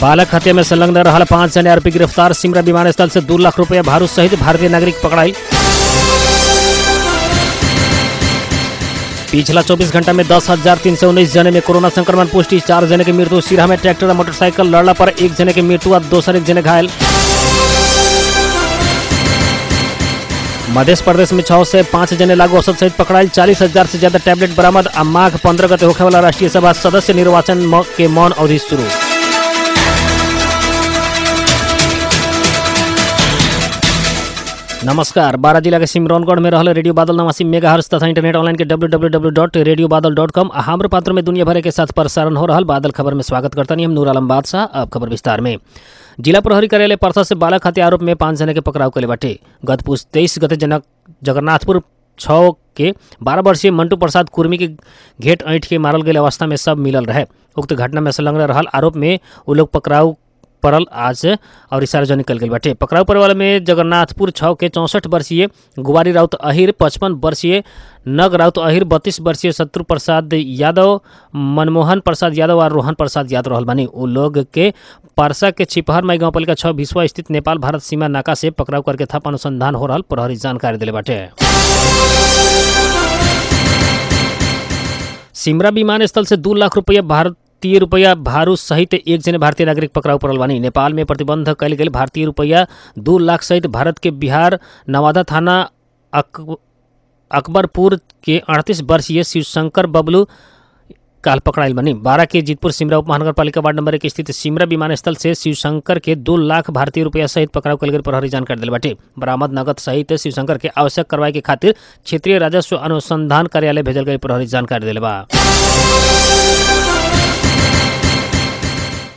बालक हत्या में संलग्न रहल 5 जने आरोपी गिरफ्तार। सिमरा विमानस्थल से 2 लाख रुपया भारू सहित भारतीय नागरिक पकड़ाई। पिछला 24 घंटा में 10,319 जने में कोरोना संक्रमण पुष्टि। 4 जने की मृत्यु। सिरहा में ट्रैक्टर और मोटरसाइकिल लड़ला पर 1 जने की मृत्यु और दोसर 1 जने घायल। मध्य प्रदेश में 6 से 5 जने लागू औषध सहित पकड़ाई। 40,000 से ज्यादा टैबलेट बरामद। माघ 15 गते होखे वाला राष्ट्रीय सभा सदस्य निर्वाचन के मौन अवधि शुरू। नमस्कार। 12 जिला के सिमरौनगढ़ में रहल रेडियो बादल 89 मेगाहर्ट्ज तथा इंटरनेट ऑनलाइन के www.radiobadal.com अहाम्र पात्र में दुनिया भर के साथ प्रसारण हो रहल बादल खबर में स्वागत करता हम नूर आलम बादशाह। अब खबर विस्तार में। जिला प्रहरी कार्यालय परसा से बालक हत्या आरोप में 5 जने के पकड़ाव करे बाटे। गत पूछ 23 गते जगन्नाथपुर 6 के 12 वर्षीय मंटू प्रसाद कुर्मी के घेट ऐंठ के मारल गए अवस्था में सब मिलल रहे। उक्त घटना में संलग्न रहल आरोप में वो लोग पकड़ाव परल आज और सार्वजनिक कल गई बाटे। पकड़ाव पड़े वाले में जगन्नाथपुर 6 के 64 वर्षीय गुवारी राउत अहिर, 55 वर्षीय नग राउत अहिर, 32 वर्षीय शत्रु प्रसाद यादव, मनमोहन प्रसाद यादव और रोहन प्रसाद यादव रहल बानी। वो लोग के परसा के छिपहर माई गाँव पालिका 6 भिसवा स्थित नेपाल भारत सीमा नाका से पकड़ाव करके थप अनुसंधान हो रहल प्रहरी जानकारी दिले बाटे। सिमरा विमानस्थल से 2 लाख रुपया भारतीय रुपया भारू सहित 1 जने भारतीय नागरिक पकड़ाव पड़ल बानी। नेपाल में प्रतिबंध कल गई भारतीय रुपया 2 लाख सहित भारत के बिहार नवादा थाना अकबरपुर के 38 वर्षीय शिवशंकर बबलू काल पकड़ाइल बनी। 12 के जीतपुर सिमरा उप महानगर पालिका वार्ड नंबर 1 स्थित सिमरा विमानस्थल से शिवशंकर के 2 लाख भारतीय रुपया सहित पकड़ाव कल गई प्रहरी जानकारी दिल बाटे। बरामद नगद सहित शिवशंकर के आवश्यक कार्रवाई के खातिर क्षेत्रीय राजस्व अनुसंधान कार्यालय भेजल गई प्रहरी जानकारी दिल बा।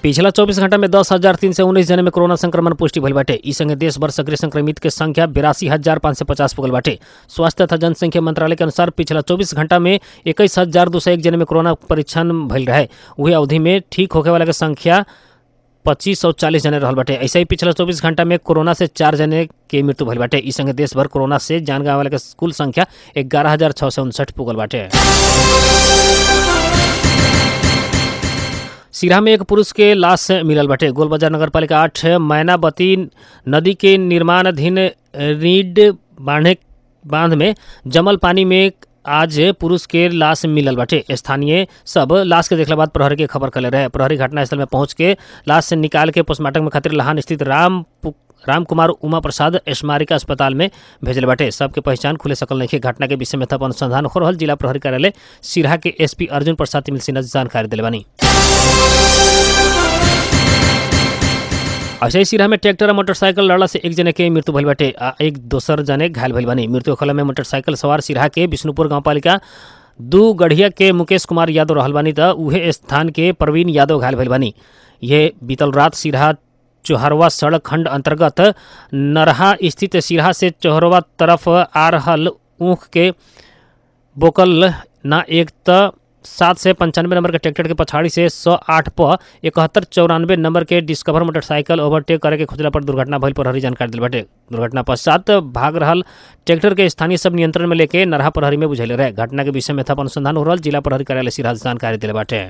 पिछला 24 घंटा में 10,319 जने में कोरोना संक्रमण पुष्टि भइल बाटे। ई संगे देश भर सक्रिय संक्रमित के संख्या 82,550 पुगल बाटे। स्वास्थ्य तथा जनसंख्या मंत्रालय के अनुसार पिछला 24 घंटा में 21,201 जने में कोरोना परीक्षण भइल रहे। वही अवधि में ठीक होखे वाला के संख्या 2540 जने रहल बाटे। ऐसे ही पिछला 24 घंटा में कोरोना से 4 जने के मृत्यु भइल बाटे। ई संगे देश भर कोरोना से जान गंवावे वाला के कुल संख्या 11,659 पुगल बाटे। सिरहा में एक पुरुष के लाश मिलल बाटे। गोलबाजार नगर पालिका 8 मैनावती नदी के निर्माणाधीन रीड बांध में जमल पानी में आज पुरुष के लाश मिलल बाटे। स्थानीय सब लाश के देखला बाद प्रहरी के खबर कले रहे। प्रहरी घटनास्थल में पहुंच के लाश से निकाल के पोस्टमार्टम में खातिर लहान स्थित राम कुमार उमा प्रसाद स्मारिका अस्पताल में भेजल बाटे। सबके पहचान खुले सकल नहीं। घटना के विषय में थप अनुसंधान हो रहल जिला प्रहरी कार्यालय सिरहा के एसपी अर्जुन प्रसाद तिमिल सिन्हा जानकारी दिले बानी। ऐसे ही सिरहा में ट्रैक्टर और मोटरसाइकिल लड़ला से 1 जने के मृत्यु भइल बाटे। एक दोसर जने घायल भइल बानी। मृत्यु होखला में मोटरसाइकिल सवार सिरहा के विष्णुपुर गांव पालिका 2 गढ़िया के मुकेश कुमार यादव रहल बानी त उहे स्थान के प्रवीण यादव घायल भइल बानी। ये बीतल रात सिरहा चौहरवा सड़क खंड अंतर्गत नरहा स्थित सिरहा से चौहरवा तरफ आ रहल ऊख के बोकल ना एक 7 से 95 नंबर के ट्रैक्टर के पछाड़ी से 108 प 7194 नंबर के डिस्कवर मोटरसाइकिल ओवरटेक करे के खोजला पर दुर्घटना भइल प्रहरी जानकारी दिल बाटे। दुर्घटना पश्चात भाग रहल ट्रैक्टर के स्थानीय सब नियंत्रण में लेके नरहा प्रहरी में बुझेले रहे। घटना के विषय में थप अनुसंधान हो रहल जिला प्रहरी कार्यालय सिरहा जानकारी दिले बाटे।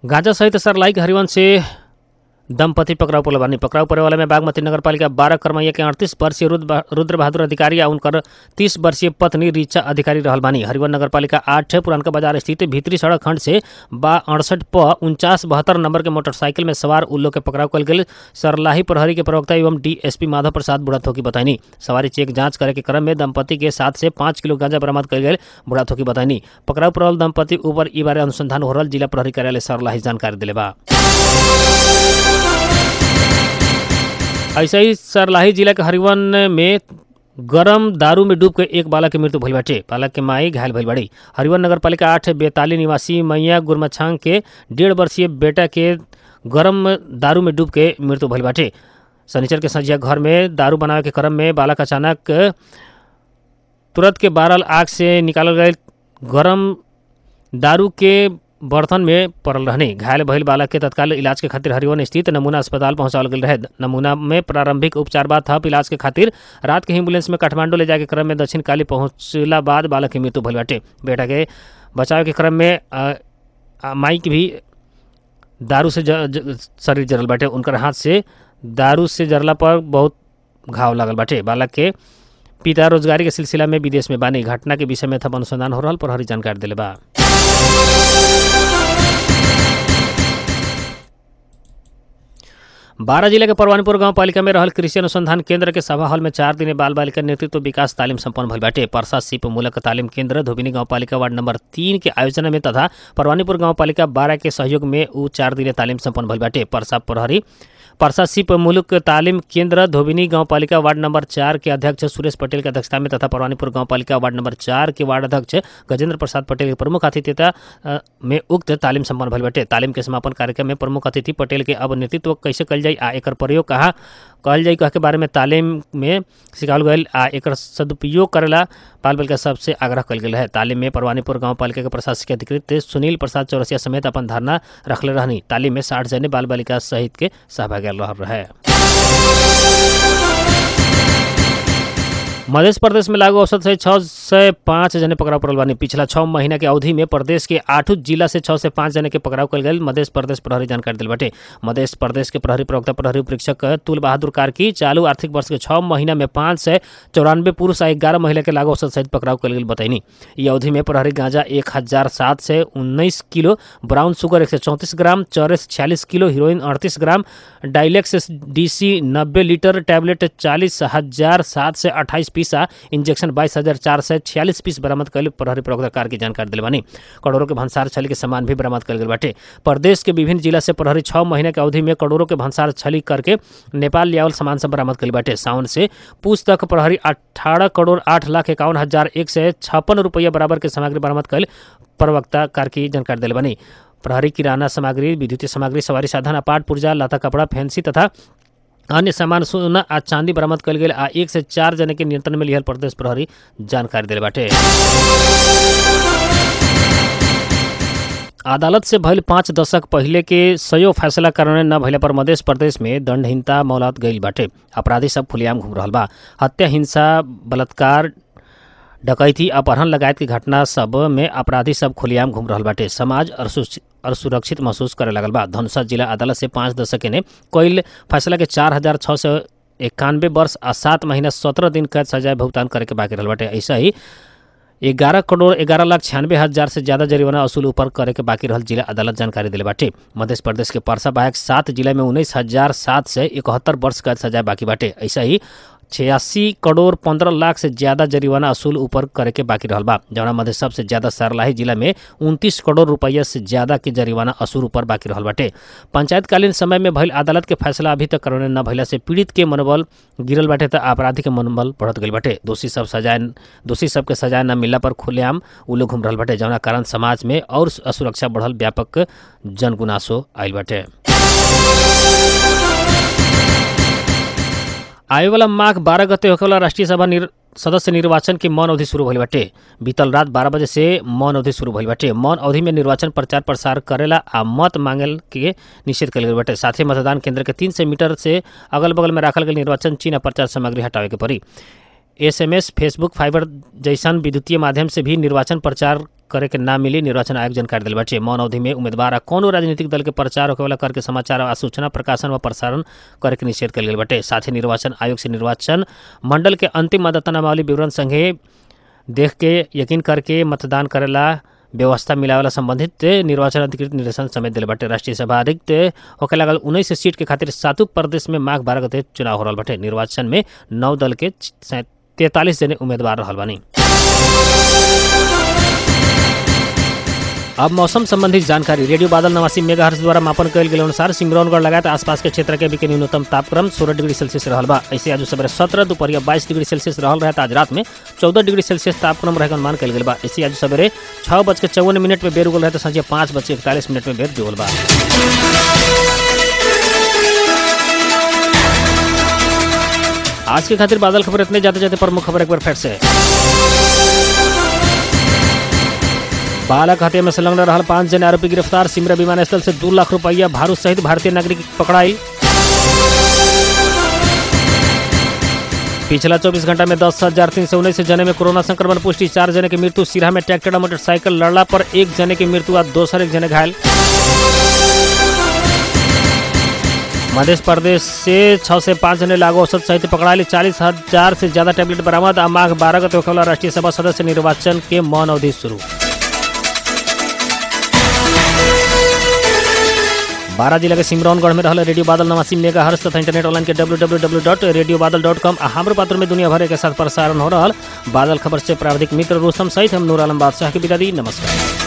गांजा सहित सरलाई के हरिवंश से दंपति पकड़ाव पड़ल बानी। पकड़ाव पड़े वाले में बागमती नगर पालिका 12 करमैया के 38 वर्षीय रुद्र बहादुर अधिकारी और उनकर 30 वर्षीय पत्नी रीचा अधिकारी रहल बानी। हरिवन नगर पालिका 8 पुरानका बाजार स्थित भीतरी सड़क खंड से 68 प 4972 नंबर के मोटरसाइकिल में सवार उन लोग के पकड़ाव कल गई। सरलाही प्रहरी के प्रवक्ता एवं डीएसपी माधव प्रसाद बुढ़ाथोकी बताईनी। सवारी चेक जांच करे के क्रम में दंपति के 7 से 5 किलो गांजा बरामद कल गई। बुढ़ाथोकी बताईनी पकड़ाव पड़ल दंपति ऊपर ई बारे अनुसंधान हो रहल जिला प्रहरी कार्यालय सरलाही जानकारी दिले बा। ऐसे ही सरलाही जिला के हरिवन में गरम दारू में डूब के एक बालक के मृत्यु भइल बाटे। बालक के माई घायल भइल बाड़ी। हरिवन नगर पालिका 8 बेताली निवासी मैया गुरमछांग के 1.5 वर्षीय बेटा के गरम दारू में डूब के मृत्यु भइल बाटे। शनिचर के संझिया घर में दारू बनावे के क्रम में बालक अचानक तुरंत के बारल आग से निकालल गए गरम दारू के बर्तन में पड़ल रहने। घायल भइल बालक के तत्काल इलाज के खातिर हरिवन स्थित नमूना अस्पताल पहुंचावल गेल रहे। नमूना में प्रारंभिक उपचार बाद थप इलाज के खातिर रात के एम्बुलेंस में काठमांडू ले जाके क्रम में दक्षिण काली पहुंचला बाद बालक की मृत्यु भइल बाटे। बेटा के बचाव के क्रम में माई के भी दारू से शरीर जरल बाटे। उनकर हाथ से दारू से जरला पर बहुत घाव लागल बाटे। बालक के पिता रोजगारी के सिलसिला में विदेश में बानी। घटना के विषय में थप अनुसंधान हो रहल प्रहरी जानकारी दिले बा। बारा जिले के परवानीपुर गांव पालिका में रहल कृषि अनुसंधान केंद्र के सभा हॉल में 4 दिने बाल बालिका नेतृत्व विकास तालीम संपन्न भइल बाटे। परसा सिप मूलक तालीम केंद्र धोबिनी गांव पालिका वार्ड नंबर 3 के आयोजना में तथा परवानीपुर गांव पालिका 12 के सहयोग में 4 दिने तालीम संपन्न भइल बाटे। परसा सिप मुलुक तालीम केंद्र धोबिनी गांव पालिका वार्ड नंबर 4 के अध्यक्ष सुरेश पटेल के अध्यक्षता में तथा परवानीपुर गांव पालिका वार्ड नंबर 4 के वार्ड अध्यक्ष गजेंद्र प्रसाद पटेल के प्रमुख अतिथिता में उक्त तालीम संपन्न भइल बाटे। तालीम के समापन कार्यक्रम में प्रमुख अतिथि पटेल के अब नेतृत्व कैसे कल जाई आ एकर प्रयोग कहाँ कहल जाई कह के बारे में तालीम में सिखावल गयल आ एकर सदुपयोग करेला बाल बालिका सबसे आग्रह कल गेल है। तालीम में परवानीपुर गांव पालिका के प्रशासकीय अधिकृत सुनील प्रसाद चौरसिया समेत अपन धारणा रखले रहनी। तालीम में 60 जने बाल बालिका सहित के सहभागी रहे। मध्य प्रदेश में लागू औसत से 6 से 5 जने पकड़ाव पड़ल बानी। पिछला 6 महीना के अवधि में प्रदेश के 8 जिला से 6 से 5 जने के पकड़ाव कल गए। मध्य प्रदेश प्रहरी जानकारी दिल बाटे। मध्य प्रदेश के प्रहरी प्रवक्ता प्रहरी उपरीक्षक तुल बहादुर कार्की चालू आर्थिक वर्ष के 6 महीना में 594 पुरुष और 11 महिला के लागू औसत सहित पकड़ाव कल गई बताईनी। ये अवधि में प्रहरी गांजा 100719 किलो, ब्राउन शुगर 134 ग्राम, चरस 46 kilo, heroine 38 gram, डाइलेक्स DC 90 litre, tablet 40,007 से 28 पीसा, इंजेक्शन 22,446 पीस बरामद कल प्रहरी प्रवक्ता कार की जानकारी दिल बानी। करोड़ों के भंसार छली के सामान भी बरामद कल गए बाटे। प्रदेश के विभिन्न जिला से प्रहरी 6 महीने के अवधि में करोड़ों के भंसार छली करके नेपाल लियावल सामान सब बरामद कल बाटे। सावन से पूछ तक प्रहरी 18 करोड़ 8,51,156 रुपया बराबर के सामग्री बरामद कल प्रवक्ता कार की जानकारी दिल बानी। प्रहरी किराना सामग्री, विद्युतीय सामग्री, सवारी साधन, अपार्ट पुर्जा, लता कपड़ा, फैंसी तथा अन्य सामान सोना आ चांदी बरामद कल गए आ 1 से 4 जने के नियंत्रण में लिहल प्रदेश प्रहरी जानकारी दिले बाटे। अदालत से भइल 5 दशक पहले के सयो फैसला करने न भइला पर मध्य प्रदेश में दंडहीनता मौलात गईल बाटे। अपराधी सब खुलेआम घूम रहल बा। हत्या, हिंसा, बलात्कार, डकैती, अपहरण लगायत की घटना सब में अपराधी सब खुलेआम घूम रहल बाटे। समाज असुरक्षित महसूस करे लगल बा। धनुषा जिला अदालत से 5 दशक ने कईल फैसला के 4,691 वर्ष आ 7 महीना 17 दिन कैद सजाए भुगतान करे के बाकी रहल बाटे। ऐसा ही 11 करोड़ 11,96,000 से ज्यादा जरिमाना वसूल ऊपर करे के बाकी रहल जिला अदालत जानकारी दिले बाटे। मध्य प्रदेश के परसा बायक 7 जिला में 19,007 से 71 वर्ष कैद सजाए बाकी बाटे। ऐसा ही 86 करोड़ 15 लाख से ज्यादा जरिमाना वसूल ऊपर करे के बाकी रहल बा। जौना मध्य सबसे ज्यादा सरलाही जिला में 29 करोड़ रुपया से ज्यादा के जरिमाना वसूल ऊपर बाकी रहल बाटे। पंचायतकालीन समय में भइल अदालत के फैसला अभी तक कानूनी न भइला से पीड़ित के मनोबल गिरल बाटे त अपराधी के मनोबल बढ़त गइल बाटे। दोषी सबके सजाए न मिलला पर खुलेआम उ लोग घूम रहल बाटे, जौना कारण समाज में और असुरक्षा बढ़ल व्यापक जनगुनासो आइल बाटे। आए वाला माघ 12 गते होखेवाला राष्ट्रीय सभा सदस्य निर्वाचन की मौन अवधि शुरू भइल बाटे। बीतल रात 12 बजे से मौन अवधि शुरू भइल बाटे। मौन अवधि में निर्वाचन प्रचार प्रसार करेला आ मत मांगल के निषेध कल गई बाटे। साथ ही मतदान केंद्र के 300 मीटर से अगल बगल में राखल गई निर्वाचन चिन्ह प्रचार सामग्री हटावे के पड़ी। SMS, फेसबुक, फाइबर जैसन विद्युतीय माध्यम से भी निर्वाचन प्रचार करे के ना मिली निर्वाचन आयोग जानकारी दिल बाटे। मौन अवधि में उम्मीदवार आ कोनो राजनीतिक दल के प्रचार होखेवाला करके समाचार आ सूचना प्रकाशन व प्रसारण करे के निषेध कल गई बाटे। साथ ही निर्वाचन आयोग से निर्वाचन मंडल के अंतिम मतदानावली विवरण संगे देख के यकीन करके मतदान करेला व्यवस्था मिलावेला संबंधित निर्वाचन अधिकृत निर्देशन समेत दिले बाटे। राष्ट्रीय सभा अधिकृत होके लागल 19 सीट के खातिर 7 प्रदेश में माघ 12 गते चुनाव हो रहल बाटे। निर्वाचन में 9 दल के 43 जने उम्मीदवार रहल बानी। अब मौसम संबंधी जानकारी। रेडियो बादल 89 मेगाहर्ट्ज द्वारा मापन कयल गेल अनुसार सिमरौनगढ़ लगायत आसपास के क्षेत्र के भी न्यूनतम तापक्रम 16 डिग्री सेल्सियस रहल बा। ऐसे आज सवेरे 17, दोपहरिया 22 डिग्री सेल्सियस रहल रहे। आज रात में 14 डिग्री सेल्सियस तापक्रम रहे अनुमान कयल गेल बा। ऐसे आज सवेरे 6:54 पे बेर उगल रहे तो संझे 5:41 में बेर डूबल बा। आज के खातिर बादल खबर इतने जाते प्रमुख खबर एक बार फिर से। बालक हत्या में संलग्न रहल 5 जने आरोपी गिरफ्तार। सिमरा विमानस्थल से 2 लाख रुपया भारू सहित भारतीय नागरिक पकड़ाई। पिछला 24 घंटा में 10,319 जने में कोरोना संक्रमण पुष्टि। 4 जने की मृत्यु। सिरहा में ट्रैक्टर और मोटरसाइकिल लड़ला पर 1 जने की मृत्यु और दोसर 1 जने घायल। मध्य प्रदेश से 6 से 5 जने लागू औषध सहित पकड़ाली। 40,000 से ज्यादा टैबलेट बरामद। माघ 12 गते होखेवाला राष्ट्रीय सभा सदस्य निर्वाचन के मौन अवधि शुरू। 12 जिला के सिमरौनगढ़ में रहल रेडियो बादल 89 मेगाहर्ट्ज तथा इंटरनेट ऑनलाइन के www.radiobadal.com आ हमरो पात्र में दुनिया भर के साथ प्रसारण हो रहल बादल खबर से प्राविधिक मित्र रोस्तम सहित हम नूर आलम बादशाह के विदा दी। नमस्कार।